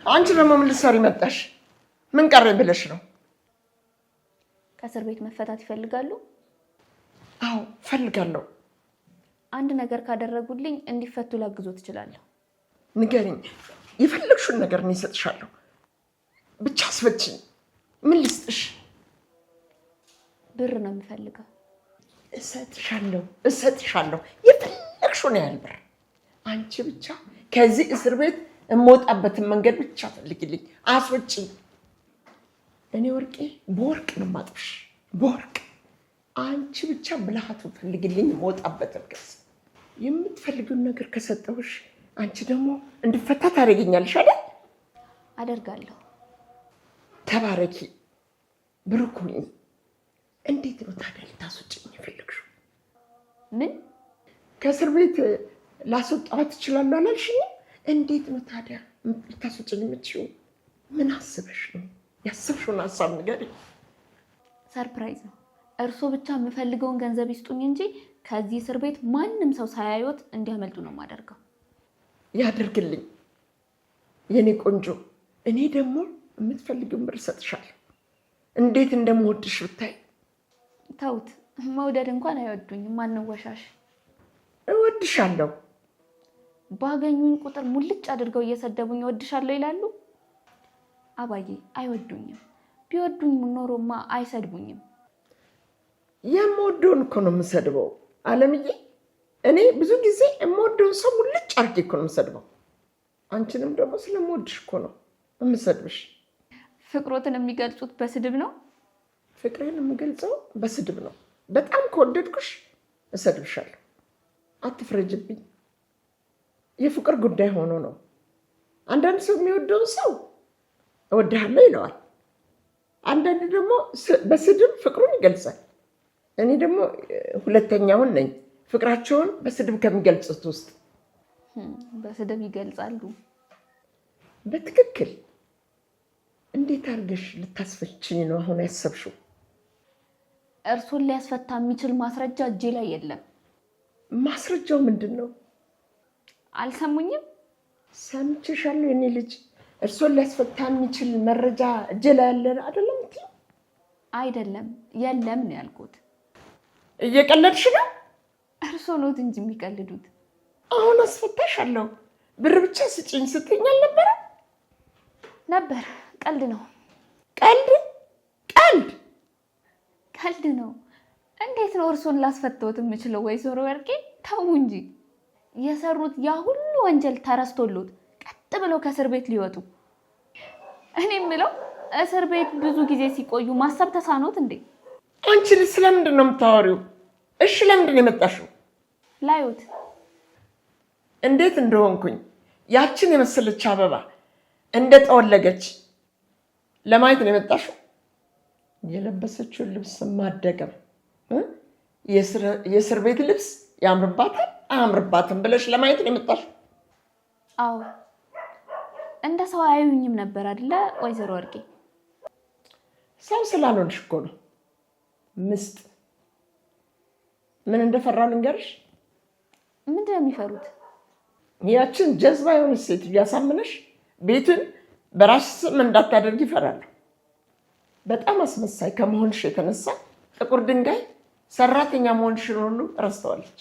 አንቺ ደግሞ ምን ልትሰሪ መጣሽ? ምን ቀረኝ ብለሽ ነው? ከእስር ቤት መፈታት ይፈልጋሉ? አዎ ፈልጋለሁ። አንድ ነገር ካደረጉልኝ እንዲፈቱ ላግዞ ትችላለሁ። ንገሪኝ፣ የፈለግሽውን ነገር እኔ እሰጥሻለሁ። ብቻ አስፈችኝ። ምን ልስጥሽ? ብር ነው የምፈልገው። እሰጥሻለሁ የፈለግሽውን ያህል ብር። አንቺ ብቻ ከዚህ እስር ቤት የምወጣበትን መንገድ ብቻ ፈልግልኝ፣ አስወጪኝ። እኔ ወርቄ በወርቅ ነው የማጥብሽ፣ በወርቅ። አንቺ ብቻ ብልሃቱ ፈልግልኝ፣ የምወጣበትን ገጽ። የምትፈልጊውን ነገር ከሰጠሁሽ አንቺ ደግሞ እንድፈታ ታደርጊኛለሽ አይደል? አደርጋለሁ። ተባረኪ፣ ብሩክ ሁኚ። እንዴት ነው ታዲያ ልታስወጪኝ የፈለግሽው? ምን? ከእስር ቤት ላስወጣት ትችላለሁ አላልሽኝ? እንዴት ነው ታዲያ ልታስወጪኝ የምትችይው? ምን አስበሽ ነው? ያሰብሽውን ሀሳብ ንገሪኝ። ሰርፕራይዝ ነው። እርሶ ብቻ የምፈልገውን ገንዘብ ይስጡኝ እንጂ ከዚህ እስር ቤት ማንም ሰው ሳያዩት እንዲያመልጡ ነው የማደርገው። ያደርግልኝ የኔ ቆንጆ። እኔ ደግሞ የምትፈልጊውን ብር እሰጥሻለሁ። እንዴት እንደምወድሽ ብታይ። ተውት፣ መውደድ እንኳን አይወዱኝም። ማንወሻሽ። እወድሻለሁ። ባገኙኝ ቁጥር ሙልጭ አድርገው እየሰደቡኝ እወድሻለሁ ይላሉ። አባዬ አይወዱኝም። ቢወዱኝ ኖሮማ አይሰድቡኝም። የምወደውን እኮ ነው የምሰድበው አለምዬ። እኔ ብዙ ጊዜ የምወደውን ሰው ሙልጭ አድርጌ እኮ ነው የምሰድበው። አንቺንም ደግሞ ስለምወድሽ እኮ ነው የምሰድብሽ። ፍቅሮትን የሚገልጹት በስድብ ነው? ፍቅሬን የምገልጸው በስድብ ነው። በጣም ከወደድኩሽ እሰድብሻለሁ። አትፍረጅብኝ። የፍቅር ጉዳይ ሆኖ ነው። አንዳንድ ሰው የሚወደውን ሰው እወድሃለሁ ይለዋል። አንዳንድ ደግሞ በስድብ ፍቅሩን ይገልጻል። እኔ ደግሞ ሁለተኛውን ነኝ፣ ፍቅራቸውን በስድብ ከሚገልጹት ውስጥ። በስድብ ይገልጻሉ። በትክክል። እንዴት አድርገሽ ልታስፈችኝ ነው አሁን ያሰብሽው? እርሶን ሊያስፈታ የሚችል ማስረጃ እጄ ላይ የለም። ማስረጃው ምንድን ነው? አልሰሙኝም? ሰምቼሻለሁ የኔ ልጅ። እርሶን ሊያስፈታ የሚችል መረጃ እጄ ላይ ያለ አይደለም? አይደለም፣ የለም ነው ያልኩት። እየቀለድሽ ነው? እርሶ ኖት እንጂ የሚቀልዱት። አሁን አስፈታሻለሁ፣ ብር ብቻ ስጭኝ ስትይኝ አልነበረ? ነበር። ቀልድ ነው። ቀልድ ነው። እንዴት ነው እርሶን ላስፈታዎት የምችለው? ወይዘሮ ወርቄ ተው እንጂ። የሰሩት ያ ሁሉ ወንጀል ተረስቶሎት ቀጥ ብለው ከእስር ቤት ሊወጡ። እኔ የምለው እስር ቤት ብዙ ጊዜ ሲቆዩ ማሰብ ተሳኖት እንዴ? አንቺ ልጅ ስለምንድን ነው የምታወሪው? እሺ ለምንድን ነው የመጣሽው? ላዩት እንዴት እንደሆንኩኝ ያችን የመሰለች አበባ እንደጠወለገች ለማየት ነው የመጣሽው? የለበሰችውን ልብስ ማደገም የእስር ቤት ልብስ ያምርባታል አያምርባትም ብለሽ ለማየት ነው የመጣሽው? አዎ፣ እንደ ሰው አያዩኝም ነበር አይደለ ወይዘሮ ወርቄ? ሰው ስላልሆንሽ እኮ ነው። ምስጥ ምን እንደፈራው ልንገርሽ። ምንድን ነው የሚፈሩት? ያችን ጀዝባ የሆነች ሴት እያሳምነሽ ቤቱን በራስ ስም እንዳታደርግ ይፈራሉ። በጣም አስመሳይ ከመሆንሽ የተነሳ ጥቁር ድንጋይ ሰራተኛ መሆንሽን ሁሉ ረስተዋለች።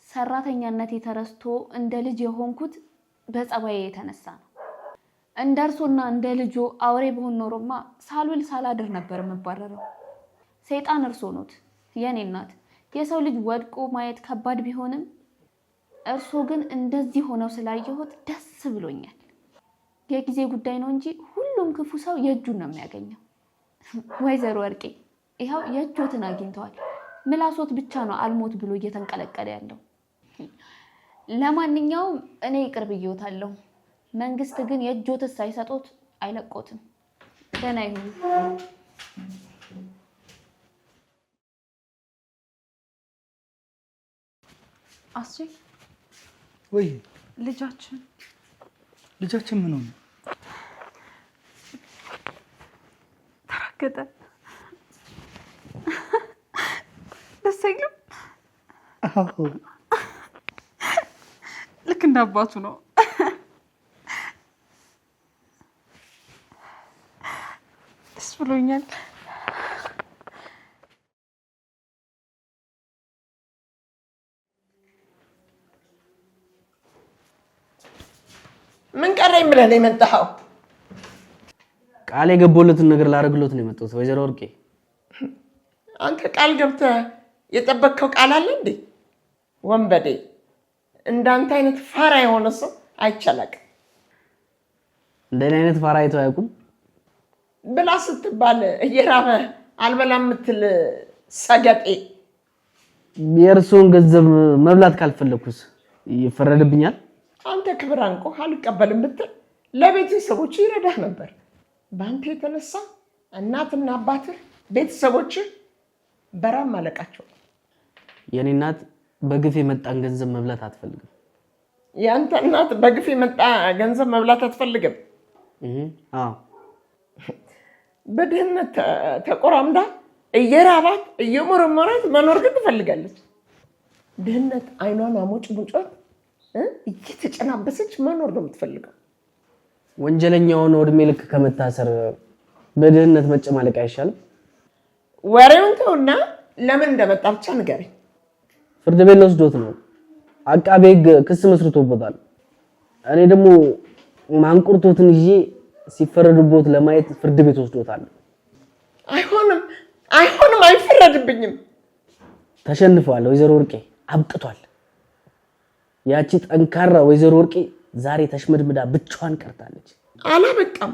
ሰራተኛነት የተረስቶ እንደ ልጅ የሆንኩት በጸባዬ የተነሳ ነው። እንደ እርሶና እንደ ልጆ አውሬ በሆን ኖሮማ ሳልውል ሳላድር ነበር የምባረረው። ሰይጣን እርሶ ኖት የኔ እናት። የሰው ልጅ ወድቆ ማየት ከባድ ቢሆንም እርሶ ግን እንደዚህ ሆነው ስላየሁት ደስ ብሎኛል። የጊዜ ጉዳይ ነው እንጂ ሁሉም ክፉ ሰው የእጁን ነው የሚያገኘው። ወይዘሮ ወርቄ ይኸው የእጆትን አግኝተዋል። ምላሶት ብቻ ነው አልሞት ብሎ እየተንቀለቀለ ያለው። ለማንኛውም እኔ ይቅር ብዬዎታለሁ። መንግስት ግን የእጆትን ሳይሰጡት አይለቆትም። ደህና ይሁን። አስቼ ወይ ልጃችን ምን ሆነ? ተራገጠ። ደስ አይልም? አዎ ልክ እንደ አባቱ ነው። ብሎኛል። ምን ቀረኝ ብለህ ነው የመጣኸው? ቃል የገባሁለትን ነገር ላደርግሎት ነው የመጣሁት ወይዘሮ ወርቄ። አንተ ቃል ገብተህ የጠበቅከው ቃል አለ እንዴ? ወንበዴ! እንዳንተ አይነት ፋራ የሆነ ሰው አይቻላቅም። እንደኔ አይነት ፋራ አይተው አያውቁም። ብላ ስትባል እየራበህ አልበላም የምትል ሰገጤ። የእርስዎን ገንዘብ መብላት ካልፈለኩስ ይፈረድብኛል? አንተ ክብር አንቆህ አልቀበልም ብትል ለቤተሰቦች ይረዳህ ነበር። በአንተ የተነሳ እናትና አባትህ ቤተሰቦችህ በራም ማለቃቸው። የኔ እናት በግፍ የመጣን ገንዘብ መብላት አትፈልግም። ያንተ እናት በግፍ የመጣ ገንዘብ መብላት አትፈልግም? አዎ። በድህነት ተቆራምዳ እየራባት እየሞረሞራት መኖር ግን ትፈልጋለች። ድህነት አይኗን አሞጭ ሙጮት እየተጨናበሰች መኖር ነው የምትፈልገው። ወንጀለኛውን እድሜ ልክ ከመታሰር በድህነት መጨማለቅ አይሻልም? ወሬውን ተውና ለምን እንደመጣ ብቻ ንገረኝ። ፍርድ ቤት ወስዶት ነው። አቃቤ ሕግ ክስ መስርቶበታል። እኔ ደግሞ ማንቁርቶትን ይዤ ሲፈረድቦት ለማየት ፍርድ ቤት ወስዶታል። አይሆንም፣ አይፈረድብኝም። ተሸንፈዋል ወይዘሮ ወርቄ፣ አብቅቷል። ያቺ ጠንካራ ወይዘሮ ወርቄ ዛሬ ተሽመድምዳ ብቻዋን ቀርታለች። አላበቃም።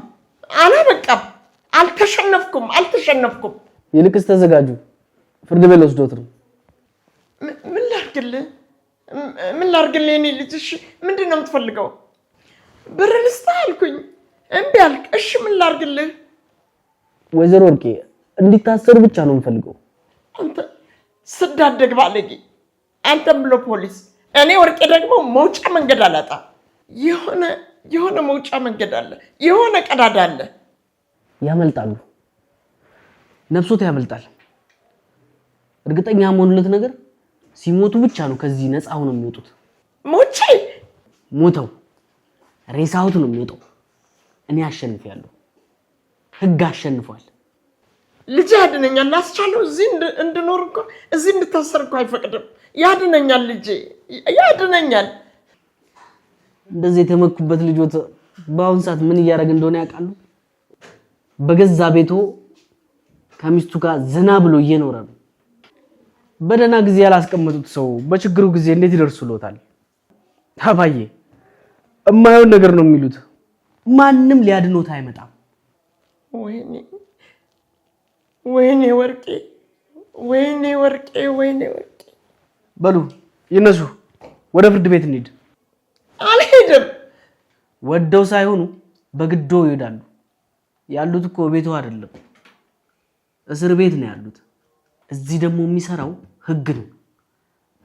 አልተሸነፍኩም። ይልቅስ ተዘጋጁ፣ ፍርድ ቤት ወስዶት ነው። ምን ላድርግልህ የኔ ልጅ? እሺ ምንድን ነው የምትፈልገው? ብር ልስጥህ አልኩኝ እምቢ አልክ። እሺ ምን ላድርግልህ? ወይዘሮ ወርቄ እንዲታሰሩ ብቻ ነው የምፈልገው። አንተ ስዳደግ ባለጌ፣ አንተም ብሎ ፖሊስ፣ እኔ ወርቄ ደግሞ መውጫ መንገድ አላጣ። የሆነ መውጫ መንገድ አለ፣ የሆነ ቀዳዳ አለ። ያመልጣሉ፣ ነፍሶት ያመልጣል። እርግጠኛ መሆኑለት ነገር ሲሞቱ ብቻ ነው ከዚህ ነፃ ሆነው የሚወጡት። ሞተው ሬሳውት ነው የሚወጣው። እኔ አሸንፊያለሁ፣ ህግ አሸንፏል። ልጅ ያድነኛል። ላስቻለው እዚህ እንድኖር እኮ እዚህ እንድታሰር እኮ አይፈቅድም። ያድነኛል፣ ልጄ ያድነኛል። እንደዚህ የተመኩበት ልጆት በአሁን ሰዓት ምን እያደረገ እንደሆነ ያውቃሉ? በገዛ ቤቶ ከሚስቱ ጋር ዘና ብሎ እየኖረ ነው። በደህና ጊዜ ያላስቀመጡት ሰው በችግሩ ጊዜ እንዴት ይደርሱሎታል? አባዬ እማየውን ነገር ነው የሚሉት። ማንም ሊያድኖት አይመጣም። ወይኔ ወርቄ። በሉ ይነሱ፣ ወደ ፍርድ ቤት እንሂድ። አልሄድም። ወደው ሳይሆኑ በግዶ ይሄዳሉ። ያሉት እኮ ቤቱ አይደለም፣ እስር ቤት ነው ያሉት። እዚህ ደግሞ የሚሰራው ህግ ነው።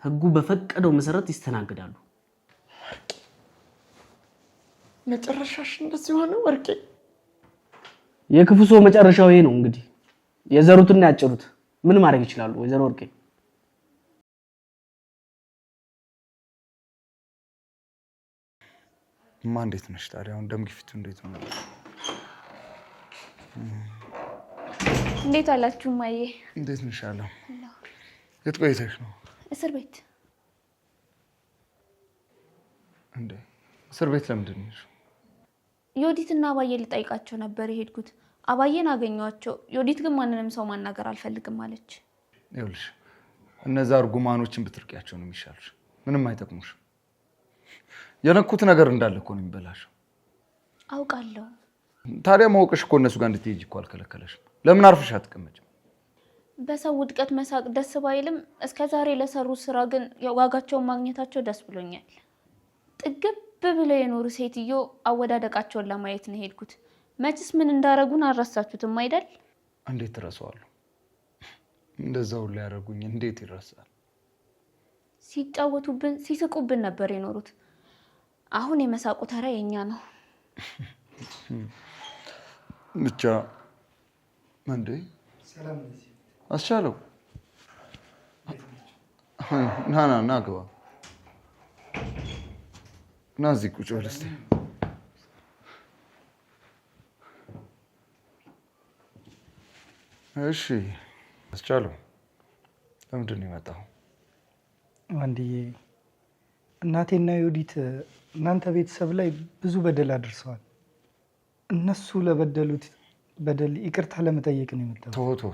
ህጉ በፈቀደው መሰረት ይስተናገዳሉ። መጨረሻሽ እንደዚህ ሆነ ወርቄ። የክፉ ሰው መጨረሻው ይሄ ነው። እንግዲህ የዘሩትና ያጭሩት ምን ማድረግ ይችላሉ? ወይዘሮ ወርቄ እንዴት ነሽ ታዲያ? አሁን ደም ግፊቱ እንዴት ነው? እንዴት አላችሁ ማዬ? እንዴት ነሽ? አለው የት ቆይተሽ ነው? እስር ቤት። እንዴ እስር ቤት ለምንድን ነው? ዮዲትና አባዬ ልጠይቃቸው ነበር የሄድኩት። አባዬን አገኘኋቸው። ዮዲት ግን ማንንም ሰው ማናገር አልፈልግም አለች። ይኸውልሽ እነዛ እርጉማኖችን ብትርቂያቸው ነው የሚሻልሽ። ምንም አይጠቅሙሽ። የነኩት ነገር እንዳለ እኮ ነው የሚበላሽው። አውቃለሁ። ታዲያ ማወቅሽ እኮ እነሱ ጋር እንድትሄጂ እኮ አልከለከለሽም። ለምን አርፈሽ አትቀመጭም? በሰው ውድቀት መሳቅ ደስ ባይልም እስከዛሬ ለሰሩት ስራ ግን ዋጋቸውን ማግኘታቸው ደስ ብሎኛል። ጥግብ ብለው የኖሩ ሴትዮ አወዳደቃቸውን ለማየት ነው ሄድኩት። መችስ ምን እንዳረጉን አልረሳችሁትም አይደል? እንዴት ትረሳዋለሁ? እንደዛው ላይ ያደረጉኝ እንዴት ይረሳል? ሲጫወቱብን ሲስቁብን ነበር የኖሩት። አሁን የመሳቁ ተራ የኛ ነው። ብቻ እንዴ ሰላም ነኝ አስቻለው። ና ግባ። ና እዚህ ቁጭ በል እስኪ። እሺ አስቻለው ለምንድን ነው የመጣው? አንድዬ እናቴና ዮዲት እናንተ ቤተሰብ ላይ ብዙ በደል አድርሰዋል። እነሱ ለበደሉት በደል ይቅርታ ለመጠየቅ ነው የመጣው። ቶ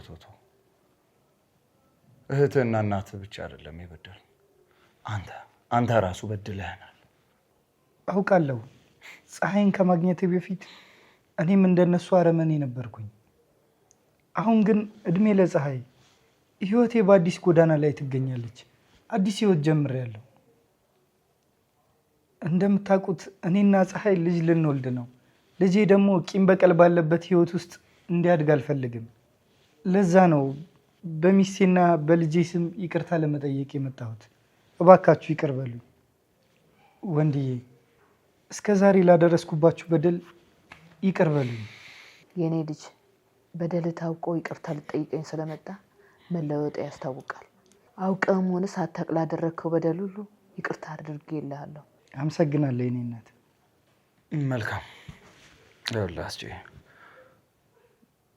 እህትህና እናትህ ብቻ አይደለም የበደሉ፣ አንተ ራሱ በድለህናል። አውቃለሁ። ፀሐይን ከማግኘቴ በፊት እኔም እንደነሱ አረመኔ ነበርኩኝ። አሁን ግን እድሜ ለፀሐይ፣ ህይወቴ በአዲስ ጎዳና ላይ ትገኛለች። አዲስ ህይወት ጀምሬያለሁ። እንደምታውቁት እኔና ፀሐይ ልጅ ልንወልድ ነው። ልጄ ደግሞ ቂም በቀል ባለበት ህይወት ውስጥ እንዲያድግ አልፈልግም። ለዛ ነው በሚስቴና በልጄ ስም ይቅርታ ለመጠየቅ የመጣሁት። እባካችሁ ይቅር በሉኝ። ወንድዬ እስከ ዛሬ ላደረስኩባችሁ በደል ይቅር በሉኝ። የኔ ልጅ በደል ታውቆ ይቅርታ ልጠይቀኝ ስለመጣ መለወጥ ያስታውቃል። አውቀም ሆነ ሳታውቅ ላደረግከው በደል ሁሉ ይቅርታ አድርጌልሃለሁ። አመሰግናለሁ የኔ እናት። መልካም ይኸውልህ አስቼ፣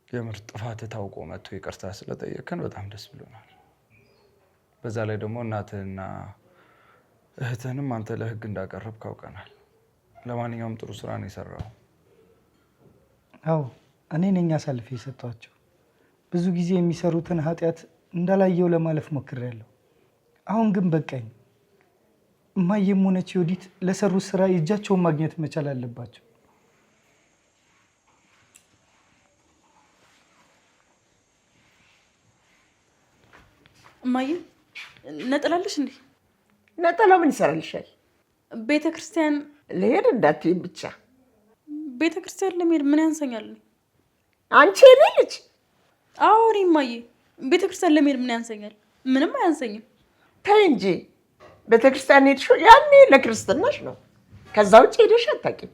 የምር ጥፋት ታውቆ መጥቶ ይቅርታ ስለጠየቅከን በጣም ደስ ብሎናል። በዛ ላይ ደግሞ እናትህና እህትህንም አንተ ለህግ እንዳቀረብክ አውቀናል። ለማንኛውም ጥሩ ስራ ነው የሰራው። አዎ እኔ ነኝ አሳልፌ የሰጧቸው። ብዙ ጊዜ የሚሰሩትን ኃጢአት እንዳላየው ለማለፍ ሞክሬያለሁ። አሁን ግን በቃኝ። እማዬም ሆነች ዮዲት ለሰሩት ስራ የእጃቸውን ማግኘት መቻል አለባቸው። እማዬ ነጠላለሽ እንዴ? ነጠላ ምን ይሰራልሻል? ቤተ ክርስቲያን ልሄድ እንዳትይም ብቻ። ቤተ ክርስቲያን ለመሄድ ምን ያንሰኛል? አንቺ የኔ ልጅ። አዎ እኔ እማዬ ቤተ ክርስቲያን ለመሄድ ምን ያንሰኛል? ምንም አያንሰኝም። ተይ እንጂ ቤተ ክርስቲያን ሄድሽው ያኔ ለክርስትናሽ ነው። ከዛ ውጭ ሄደሽ አታውቂም።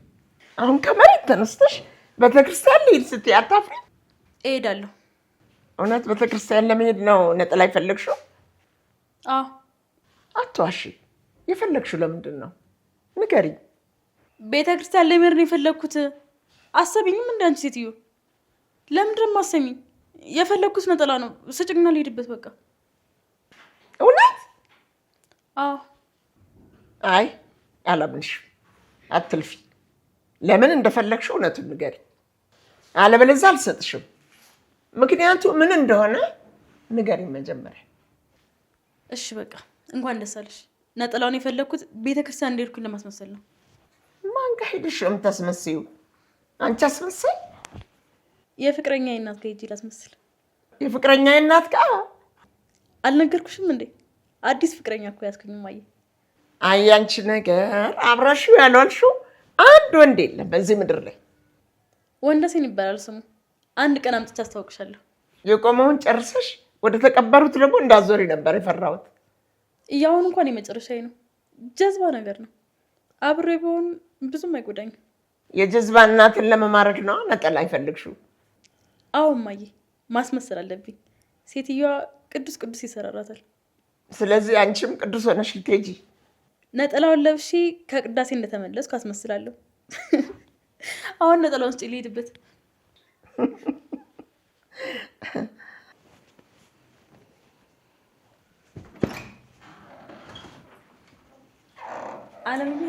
አሁን ከመሬት ተነስተሽ ቤተ ክርስቲያን ልሄድ ስትይ አታፍሪም? እሄዳለሁ። እውነት ቤተ ክርስቲያን ለመሄድ ነው ነጠላ የፈለግሽው? አዎ። አትዋሺ። የፈለግሽው ለምንድን ነው ንገሪኝ። ቤተ ክርስቲያን ለመሄድ ነው የፈለግኩት። አሰቢኝም እንደ አንቺ ሴትዮ። ለምንድን ነው የማሰሚኝ? የፈለግኩት ነጠላ ነው። ስጭኝና ልሄድበት በቃ። እውነት? አዎ። አይ አላምንሽም። አትልፊ። ለምን እንደፈለግሽው እውነቱን ንገሪኝ፣ አለበለዚያ አልሰጥሽም። ምክንያቱ ምን እንደሆነ ንገሪኝ መጀመሪያ። እሺ በቃ እንኳን ደስ አለሽ። ነጠላውን የፈለግኩት ቤተክርስቲያን እንደሄድኩኝ ለማስመሰል ነው። ማን ጋር ሄደሽ ነው የምታስመስይው? አንቺ አስመሳይ። የፍቅረኛ እናት ጋር ሂጅ ላስመስል። የፍቅረኛ እናት ጋር? አልነገርኩሽም እንዴ? አዲስ ፍቅረኛ እኮ ያዝኩኝ እማዬ። አይ አንቺ ነገር አብራሽው ያልዋልሽው አንድ ወንድ የለም በዚህ ምድር ላይ። ወንደሴን ይባላል ስሙ። አንድ ቀን አምጥቼ አስታውቅሻለሁ። የቆመውን ጨርሰሽ ወደ ተቀበሩት ደግሞ እንዳዞሪ ነበር የፈራሁት። እያሁን እንኳን የመጨረሻዬ ነው። ጀዝባ ነገር ነው። አብሬ በሆን ብዙም አይጎዳኝም። የጀዝባ እናትን ለመማረክ ነው ነጠላ አይፈልግሽው? አዎ እማዬ፣ ማስመሰል አለብኝ። ሴትዮዋ ቅዱስ ቅዱስ ይሰራራታል። ስለዚህ አንቺም ቅዱስ ሆነሽ ልትሄጂ? ነጠላውን ለብሼ ከቅዳሴ እንደተመለስኩ አስመስላለሁ። አሁን ነጠላውን ስጪ ልሄድበት። አለምዬ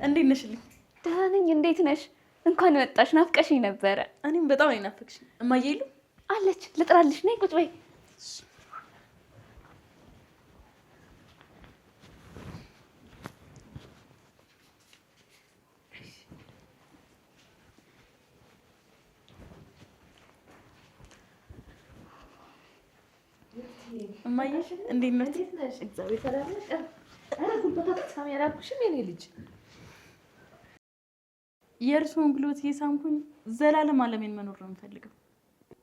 እንዴት ነሽልኝ? ደህና ነኝ። እንዴት ነሽ? እንኳን መጣሽ። ናፍቀሽኝ ነበረ። እኔም በጣም ነው ናፈቅሽኝ። እማዬ የሉ? አለች። ልጥራልሽ። ነይ ቁጭ በይ። እማዬ እንዴት ነሽ? እግዚአብሔር ሰላም ነሽ? ጉልበታ ያላልኩሽም የኔ ልጅ። የእርስዎን ጉልበት እየሳምኩኝ ዘላለም ዓለሜን መኖር ነው የምፈልገው።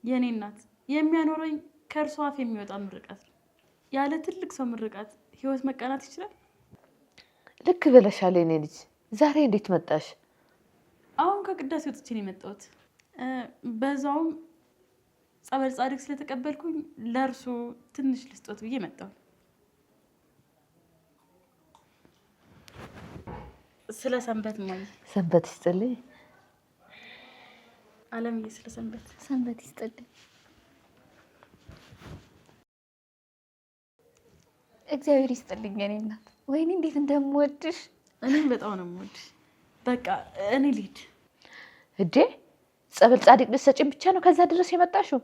የእኔ እናት የሚያኖረኝ ከእርሷ አፍ የሚወጣ ምርቃት ነው። ያለ ትልቅ ሰው ምርቃት ህይወት መቃናት ይችላል? ልክ ብለሻል የኔ ልጅ። ዛሬ እንዴት መጣሽ? አሁን ከቅዳሴ ወጥቼ ነው የመጣሁት። በዛውም ጸበል ጻድቅ ስለተቀበልኩኝ ለእርሱ ትንሽ ልስጦት ብዬ መጣሁ። ስለ ሰንበት ማየ። ሰንበት ይስጥልኝ አለምዬ። ስለ ሰንበት ሰንበት ይስጥልኝ። እግዚአብሔር ይስጥልኝ የኔ እናት። ወይኔ እንዴት እንደምወድሽ። እኔም በጣም ነው የምወድሽ። በቃ እኔ ልሂድ። እዴ ጸበል ጻድቅ ልትሰጪኝ ብቻ ነው ከዛ ድረስ የመጣሽው?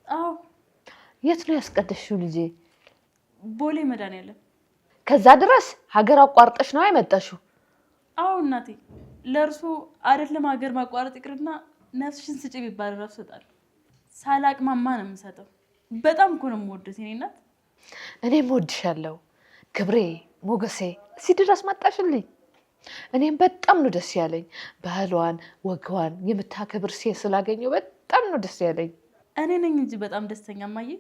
አዎ። የት ነው ያስቀደሽው ልጄ? ቦሌ መድኃኒዓለም። ከዛ ድረስ ሀገር አቋርጠሽ ነው የመጣሽው? አዎ እናቴ፣ ለእርሱ አይደለም ሀገር ማቋረጥ ይቅርና ነፍስሽን ስጪ ቢባል እራሱ እሰጣለሁ። ሳላቅማማ ነው የምሰጠው። በጣም እኮ ነው የምወደው የኔ እናት። እኔም እወድሻለሁ ክብሬ፣ ሞገሴ። እዚህ ድረስ መጣሽልኝ። እኔም በጣም ነው ደስ ያለኝ። ባህሏን ወግዋን የምታከብር ሴት ስላገኘው በጣም ነው ደስ ያለኝ። እኔ ነኝ እንጂ በጣም ደስተኛ ማየ፣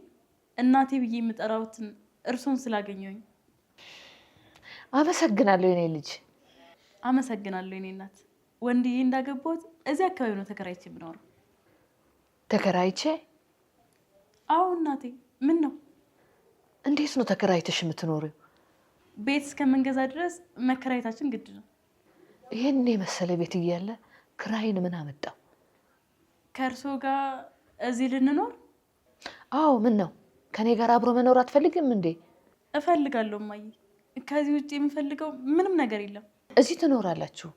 እናቴ ብዬ የምጠራውትን እርሶን ስላገኘሁኝ። አመሰግናለሁ የኔ ልጅ። አመሰግናለሁ የኔ እናት። ወንድዬ እንዳገባሁት እዚህ አካባቢ ነው ተከራይቼ የምኖረው። ተከራይቼ? አዎ እናቴ። ምን ነው? እንዴት ነው ተከራይተሽ የምትኖሪው? ቤት እስከምንገዛ ድረስ መከራየታችን ግድ ነው። ይሄን የመሰለ ቤት እያለ ክራይን ምን አመጣው? ከእርሶ ጋር እዚህ ልንኖር? አዎ። ምን ነው ከኔ ጋር አብሮ መኖር አትፈልግም እንዴ? እፈልጋለሁ እማዬ። ከዚህ ውጭ የምፈልገው ምንም ነገር የለም። እዚህ ትኖራላችሁ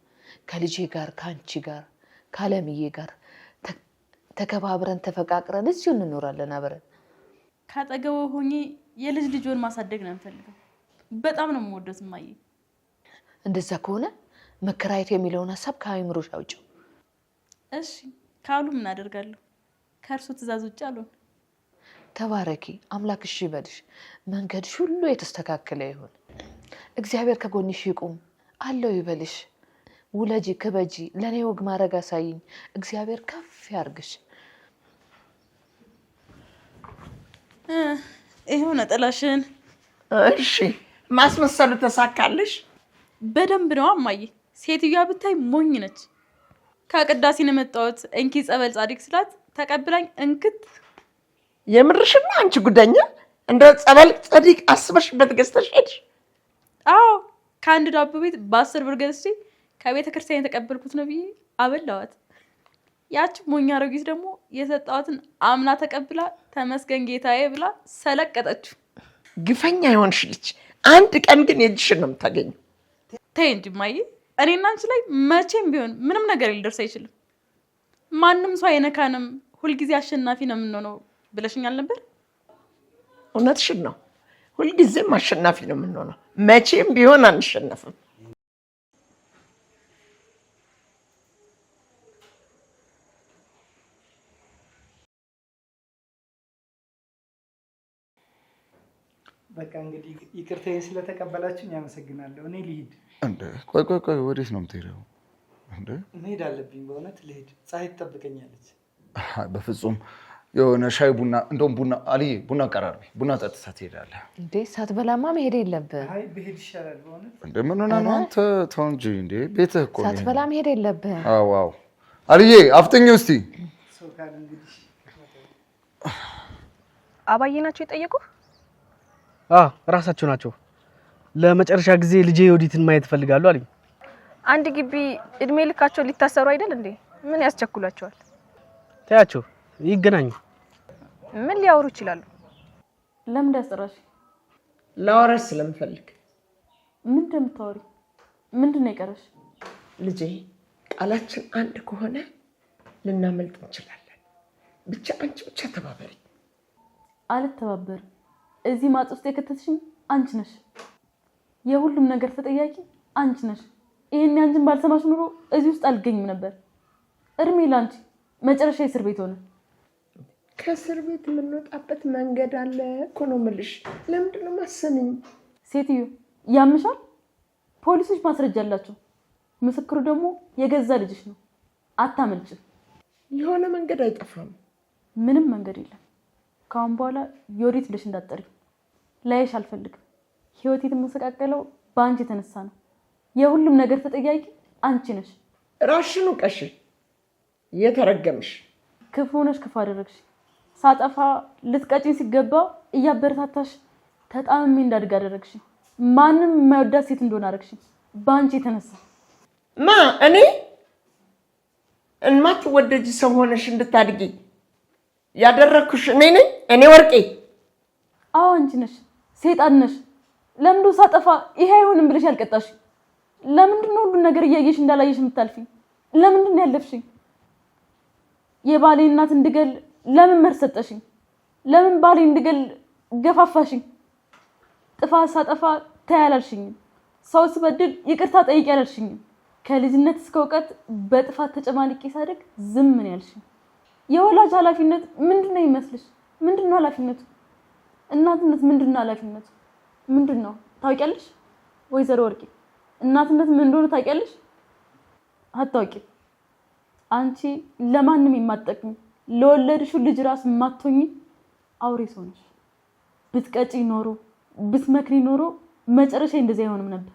ከልጄ ጋር፣ ከአንቺ ጋር፣ ከአለምዬ ጋር ተከባብረን ተፈቃቅረን እዚሁ እንኖራለን አብረን። ካጠገቡ ሆኜ የልጅ ልጅን ማሳደግ ነው የምፈልገው። በጣም ነው የምወደው እማዬ። እንደዛ ከሆነ መከራየት የሚለውን ሀሳብ ከአይምሮሽ አውጪው። እሺ ካሉ ምን አደርጋለሁ? ከእርሱ ትእዛዝ ውጭ አልሆን። ተባረኪ፣ አምላክሽ ይበልሽ፣ መንገድሽ ሁሉ የተስተካከለ ይሁን። እግዚአብሔር ከጎንሽ ይቁም አለው ይበልሽ። ውለጂ፣ ክበጂ፣ ለእኔ ወግ ማድረግ አሳይኝ። እግዚአብሔር ከፍ ያርግሽ። ይኸው ነጠላሽን። እሺ ማስመሰሉ ተሳካልሽ? በደንብ ነው እማዬ። ሴትዮዋ ብታይ ሞኝ ነች። ከቅዳሴ ነው የመጣሁት እንኪ ጸበል ጻድቅ ስላት ተቀብላኝ እንክት። የምርሽን ነው አንቺ ጉደኛ? እንደ ጸበል ጻድቅ አስበሽበት ገዝተሽ ሄድሽ? አዎ፣ ከአንድ ዳቦ ቤት በ10 ብር ገዝቼ ከቤተ ክርስቲያን የተቀበልኩት ነው ብዬ አበላዋት። ያች ሞኝ አሮጊት ደግሞ የሰጣዋትን አምና ተቀብላ ተመስገን ጌታዬ ብላ ሰለቀጠችው። ግፈኛ የሆንሽ ልጅ፣ አንድ ቀን ግን የእጅሽን ነው የምታገኘው። ተይ እንጂ እማዬ፣ እኔና አንቺ ላይ መቼም ቢሆን ምንም ነገር ሊደርስ አይችልም። ማንም ሰው አይነካንም፣ ሁልጊዜ አሸናፊ ነው የምንሆነው ብለሽኛል ነበር። እውነትሽን ነው። ሁልጊዜም አሸናፊ ነው የምንሆነው። መቼም ቢሆን አንሸነፍም። በቃ እንግዲህ ይቅርታዬን ስለተቀበላችሁኝ ያመሰግናለሁ። እኔ ልሂድ። እንደ ቆይ፣ ወዴት ነው የምትሄደው? እንደ መሄድ አለብኝ በእውነት ልሂድ። ፀሐይ ትጠብቀኛለች። በፍጹም የሆነ ሻይ ቡና፣ እንደውም ቡና አልዬ፣ ቡና ቀራርቢ፣ ቡና ጠጥተህ ትሄዳለህ። እንዴ ሳትበላማ መሄድ የለብህ። አይ ብሄድ ይሻላል በእውነት። እንደ ምን ሆነህ ነው አንተ? ተው እንጂ እንዴ፣ ቤትህ እኮ ነው። ሳትበላ መሄድ የለብህ። አዎ አልዬ፣ አፍጥኝ እስቲ። ሰው ካለ እንግዲህ አባዬ ናቸው የጠየቁህ? ራሳቸው ናቸው። ለመጨረሻ ጊዜ ልጄ ዮዲትን ማየት ፈልጋሉ አለኝ። አንድ ግቢ እድሜ ልካቸው ሊታሰሩ አይደል እንዴ? ምን ያስቸኩላቸዋል? ታያቸው ይገናኙ። ምን ሊያወሩ ይችላሉ? ለምን ያስጠራሽ? ላወራሽ ስለምፈልግ። ምን እንደምታወሪ? ምንድን ነው የቀረሽ? ልጄ፣ ቃላችን አንድ ከሆነ ልናመልጥ እንችላለን። ብቻ አንቺ ብቻ ተባበሪ። አልተባበርም። እዚህ ማጥ ውስጥ የከተትሽኝ አንቺ ነሽ። የሁሉም ነገር ተጠያቂ አንቺ ነሽ። ይሄን አንቺን ባልሰማሽ ኑሮ እዚህ ውስጥ አልገኝም ነበር። እድሜ ላንቺ። መጨረሻ እስር ቤት ሆነ። ከእስር ቤት የምንወጣበት መንገድ አለ እኮ ነው የምልሽ። ለምንድን ነው የማትሰሚኝ? ሴትዮ ያምሻል። ፖሊሶች ማስረጃ አላቸው። ምስክሩ ደግሞ የገዛ ልጅሽ ነው። አታመልጭም። የሆነ መንገድ አይጠፋም። ምንም መንገድ የለም። ካሁን በኋላ ዮዲት ብለሽ እንዳትጠሪ። ላይሽ አልፈልግም። ህይወት የተመሰቃቀለው በአንቺ የተነሳ ነው። የሁሉም ነገር ተጠያቂ አንቺ ነሽ። ራሽኑ ቀሽ የተረገምሽ ክፉ ነሽ። ክፉ አደረግሽ። ሳጠፋ ልትቀጪኝ ሲገባ እያበረታታሽ ተጣምሜ እንዳድግ አደረግሽ። ማንም የማይወዳት ሴት እንደሆነ አደረግሽ በአንቺ የተነሳ። እኔ እማትወደጂ ሰው ሆነሽ እንድታድጊ ያደረኩሽ እኔ ነኝ? እኔ ወርቄ? አዎ አንቺ ነሽ። ሴጣን ነሽ። ለምንድነው ሳጠፋ ይሄ አይሆንም ብለሽ ያልቀጣሽ? ለምንድነው ሁሉ ነገር እያየሽ እንዳላየሽ የምታልፊኝ? ለምንድነው ያለፍሽኝ? የባሌ እናት እንድገል ለምን መርዝ ሰጠሽኝ? ለምን ባሌ እንድገል ገፋፋሽኝ? ጥፋት ሳጠፋ ታያላልሽኝም። ሰው ስበድል ይቅርታ ጠይቂ ያላልሽኝም። ከልጅነት እስከ እውቀት በጥፋት ተጨማልቄ ሳደግ ዝም ምን ያልሽኝ? የወላጅ ኃላፊነት ምንድነው ይመስልሽ? ምንድነው ኃላፊነቱ? እናትነት ምንድነው ኃላፊነቱ? ምንድነው ታውቂያለሽ? ወይዘሮ ወርቄ እናትነት ምን እንደሆነ ታውቂያለሽ? አታውቂም። አንቺ ለማንም የማትጠቅሚ ለወለድሽው ልጅ ራስ የማትሆኚ አውሬ ሰው ነሽ። ብትቀጪ ኖሮ ብትመክሪ ኖሮ መጨረሻ እንደዚህ አይሆንም ነበር።